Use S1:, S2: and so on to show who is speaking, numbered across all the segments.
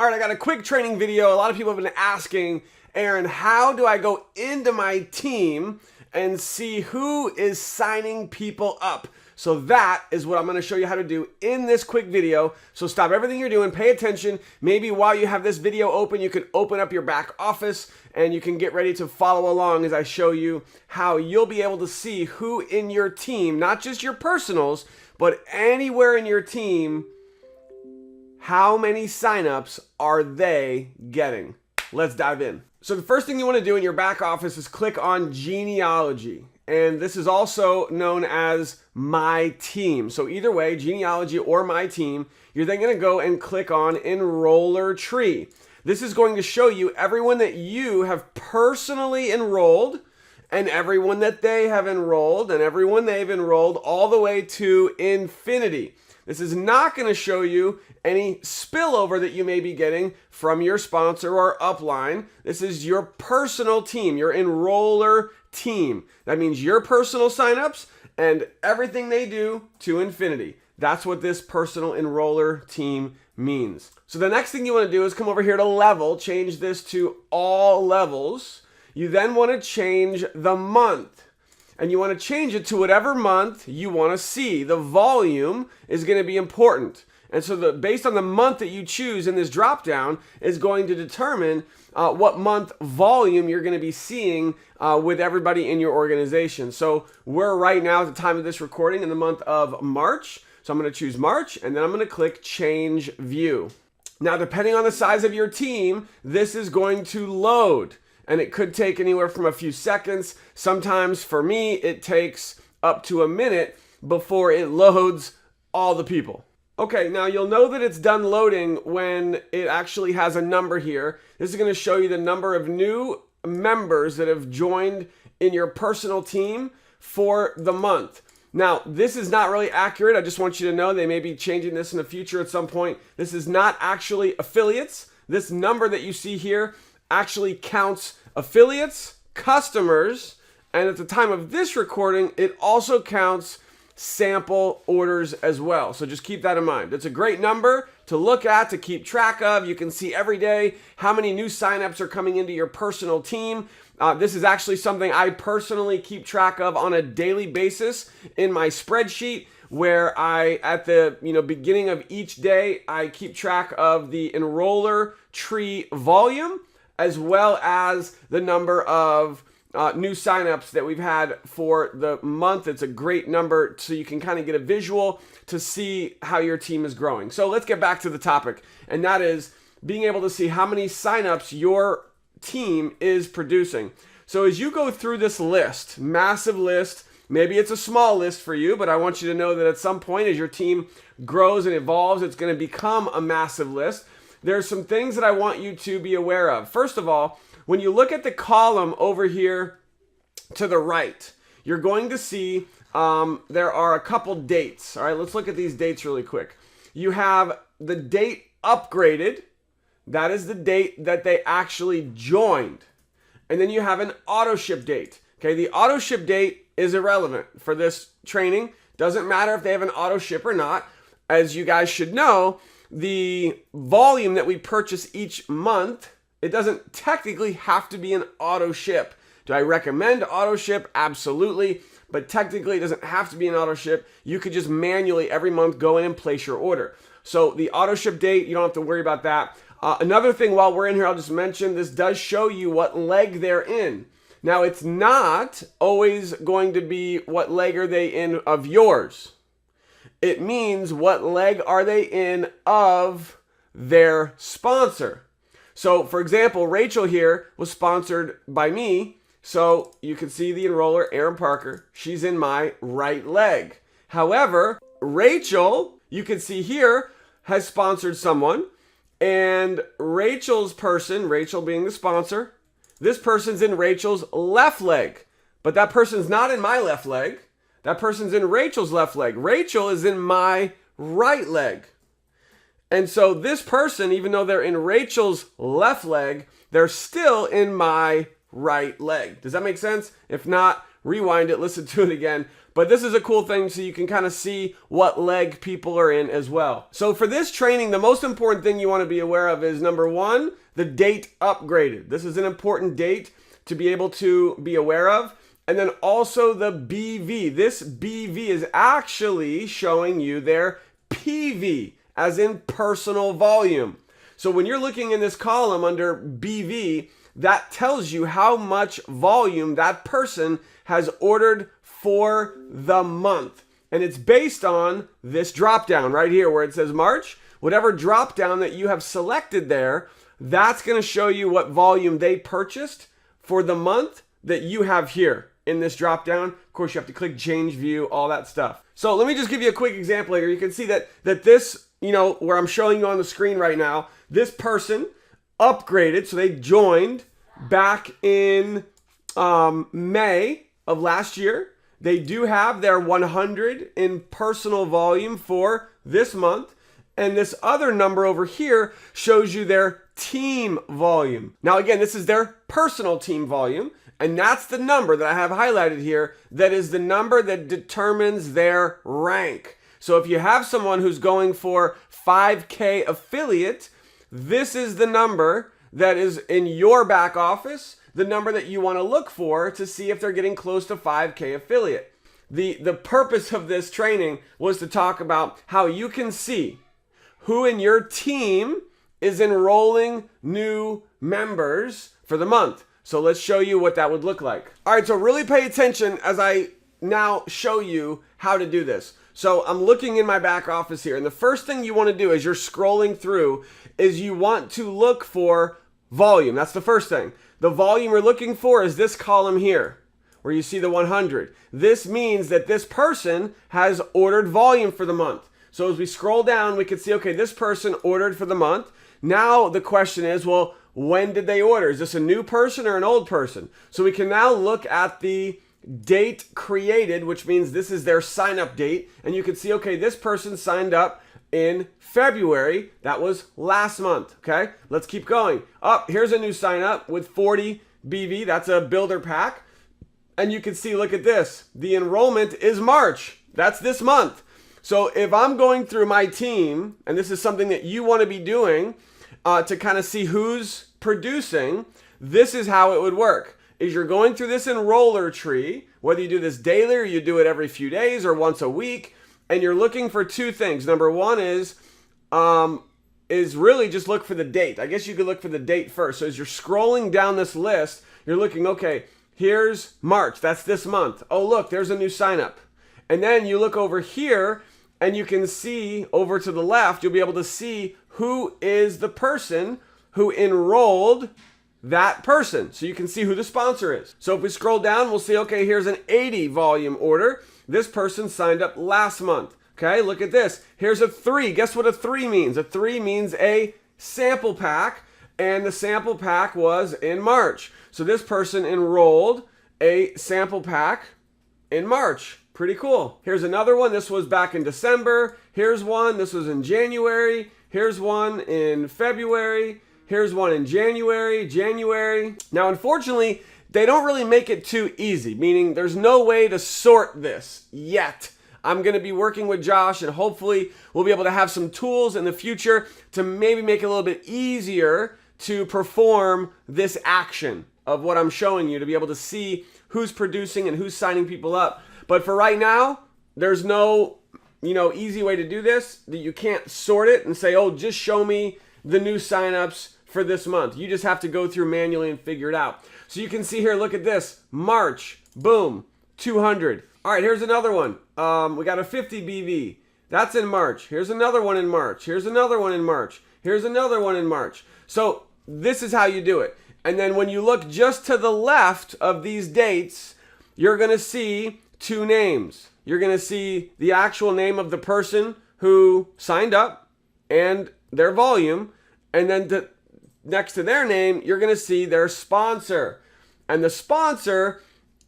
S1: All right, I got a quick training video. A lot of people have been asking, Aaron, how do I go into my team and see who is signing people up? So that is what I'm going to show you how to do in this quick video. So stop everything you're doing, pay attention. Maybe while you have this video open, you can open up your back office and you can get ready to follow along as I show you how you'll be able to see who in your team, not just your personals, but anywhere in your team, how many signups are they getting? Let's dive in. So the first thing you want to do in your back office is click on genealogy. And this is also known as my team. So either way, genealogy or my team, you're then going to go and click on enroller tree. This is going to show you everyone that you have personally enrolled and everyone that they have enrolled and everyone they've enrolled all the way to infinity. This is not going to show you any spillover that you may be getting from your sponsor or upline. This is your personal team, your enroller team. That means your personal signups and everything they do to infinity. That's what this personal enroller team means. So the next thing you want to do is come over here to level, change this to all levels. You then want to change the month. And you want to change it to whatever month you want to see. The volume is going to be important. And so based on the month that you choose in this drop down is going to determine what month volume you're going to be seeing with everybody in your organization. So we're right now at the time of this recording in the month of March. So I'm going to choose March and then I'm going to click change view. Now, depending on the size of your team, this is going to load. And it could take anywhere from a few seconds. Sometimes for me, it takes up to a minute before it loads all the people. Okay, now you'll know that it's done loading when it actually has a number here. This is going to show you the number of new members that have joined in your personal team for the month. Now, this is not really accurate. I just want you to know they may be changing this in the future at some point. This is not actually affiliates. This number that you see here actually counts affiliates, customers, and at the time of this recording, it also counts sample orders as well. So just keep that in mind. It's a great number to look at, to keep track of. You can see every day how many new signups are coming into your personal team. This is actually something I personally keep track of on a daily basis in my spreadsheet, where at the beginning of each day, I keep track of the enroller tree volume, as well as the number of new signups that we've had for the month. It's a great number so you can kind of get a visual to see how your team is growing. So let's get back to the topic, and that is being able to see how many signups your team is producing. So as you go through this list, massive list, maybe it's a small list for you, but I want you to know that at some point as your team grows and evolves, it's going to become a massive list. There's some things that I want you to be aware of. First of all, when you look at the column over here to the right, you're going to see there are a couple dates. All right, let's look at these dates really quick. You have the date upgraded. That is the date that they actually joined. And then you have an auto ship date. Okay, the auto ship date is irrelevant for this training. Doesn't matter if they have an auto ship or not. As you guys should know, the volume that we purchase each month, it doesn't technically have to be an auto ship. Do I recommend auto ship? Absolutely. But technically it doesn't have to be an auto ship. You could just manually every month go in and place your order. So the auto ship date, you don't have to worry about that. Another thing while we're in here, I'll just mention this does show you what leg they're in. Now it's not always going to be what leg are they in of yours. It means what leg are they in of their sponsor. So for example, Rachel here was sponsored by me. So you can see the enroller, Aaron Parker. She's in my right leg. However, Rachel, you can see here, has sponsored someone. And Rachel's person, Rachel being the sponsor, this person's in Rachel's left leg. But that person's not in my left leg. That person's in Rachel's left leg. Rachel is in my right leg. And so this person, even though they're in Rachel's left leg, they're still in my right leg. Does that make sense? If not, rewind it, listen to it again. But this is a cool thing so you can kind of see what leg people are in as well. So for this training, the most important thing you want to be aware of is number one, the date upgraded. This is an important date to be able to be aware of. And then also the BV. This BV is actually showing you their PV, as in personal volume. So when you're looking in this column under BV, that tells you how much volume that person has ordered for the month. And it's based on this drop down right here where it says March. Whatever drop down that you have selected there, that's going to show you what volume they purchased for the month that you have here in this drop down. Of course, you have to click change view, all that stuff. So let me just give you a quick example here. You can see that this, where I'm showing you on the screen right now, this person upgraded. So they joined back in May of last year. They do have their 100 in personal volume for this month. And this other number over here shows you their team volume. Now, again, this is their personal team volume. And that's the number that I have highlighted here. That is the number that determines their rank. So if you have someone who's going for 5K affiliate, this is the number that is in your back office, the number that you want to look for to see if they're getting close to 5K affiliate. The purpose of this training was to talk about how you can see who in your team is enrolling new members for the month. So let's show you what that would look like. All right, so really pay attention as I now show you how to do this. So I'm looking in my back office here, and the first thing you want to do as you're scrolling through is you want to look for volume. That's the first thing. The volume we're looking for is this column here, where you see the 100. This means that this person has ordered volume for the month. So as we scroll down, we can see, okay, this person ordered for the month. Now the question is, well, when did they order? Is this a new person or an old person? So we can now look at the date created, which means this is their sign up date. And you can see, okay, this person signed up in February. That was last month. Okay, let's keep going. Here's a new sign up with 40 BV. That's a builder pack. And you can see, look at this. The enrollment is March. That's this month. So if I'm going through my team, and this is something that you want to be doing to kind of see who's producing, this is how it would work. Is you're going through this enroller tree, whether you do this daily or you do it every few days or once a week, and you're looking for two things. Number one is really just look for the date. I guess you could look for the date first. So as you're scrolling down this list, you're looking, okay, here's March. That's this month. Oh, look, there's a new sign up. And then you look over here and you can see over to the left, you'll be able to see who is the person who enrolled that person. So you can see who the sponsor is. So if we scroll down, we'll see, okay, here's an 80 volume order. This person signed up last month. Okay, look at this. Here's a 3. Guess what a 3 means? A 3 means a sample pack, and the sample pack was in March. So this person enrolled a sample pack in March. Pretty cool. Here's another one. This was back in December. Here's one. This was in January. Here's one in February. Here's one in January. Now, unfortunately, they don't really make it too easy, meaning there's no way to sort this yet. I'm going to be working with Josh, and hopefully we'll be able to have some tools in the future to maybe make it a little bit easier to perform this action of what I'm showing you, to be able to see who's producing and who's signing people up. But for right now, there's no, easy way to do this. That you can't sort it and say, oh, just show me the new signups for this month. You just have to go through manually and figure it out. So you can see here, look at this. March, boom, 200. All right, here's another one. We got a 50 BV. That's in March. Here's another one in March. Here's another one in March. Here's another one in March. So this is how you do it. And then when you look just to the left of these dates, you're going to see two names. You're going to see the actual name of the person who signed up and their volume. And then next to their name, you're going to see their sponsor. And the sponsor,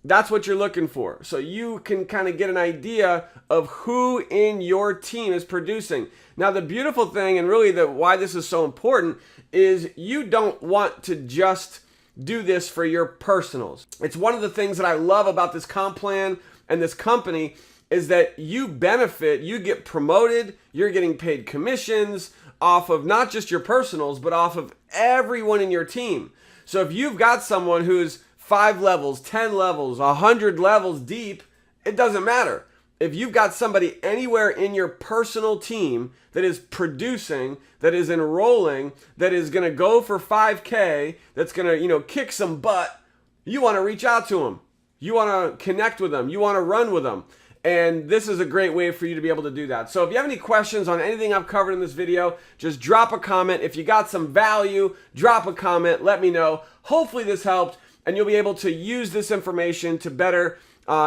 S1: that's what you're looking for. So you can kind of get an idea of who in your team is producing. Now, the beautiful thing, and really why this is so important, is you don't want to just do this for your personals. It's one of the things that I love about this comp plan and this company is that you benefit, you get promoted, you're getting paid commissions off of not just your personals, but off of everyone in your team. So if you've got someone who's 5 levels, 10 levels, 100 levels deep, it doesn't matter. If you've got somebody anywhere in your personal team that is producing, that is enrolling, that is going to go for 5K, that's going to, kick some butt, you want to reach out to them. You want to connect with them. You want to run with them. And this is a great way for you to be able to do that. So if you have any questions on anything I've covered in this video, just drop a comment. If you got some value, drop a comment. Let me know. Hopefully this helped, and you'll be able to use this information to better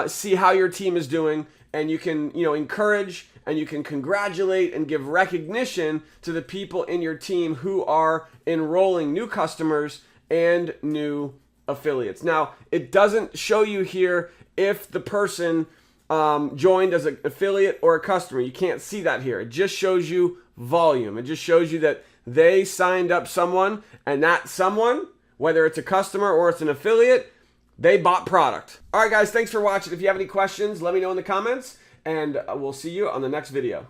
S1: see how your team is doing. And you can, encourage and you can congratulate and give recognition to the people in your team who are enrolling new customers and new affiliates. Now, it doesn't show you here if the person joined as an affiliate or a customer. You can't see that here. It just shows you volume. It just shows you that they signed up someone, and that someone, whether it's a customer or it's an affiliate, they bought product. All right, guys, thanks for watching. If you have any questions, let me know in the comments, and we'll see you on the next video.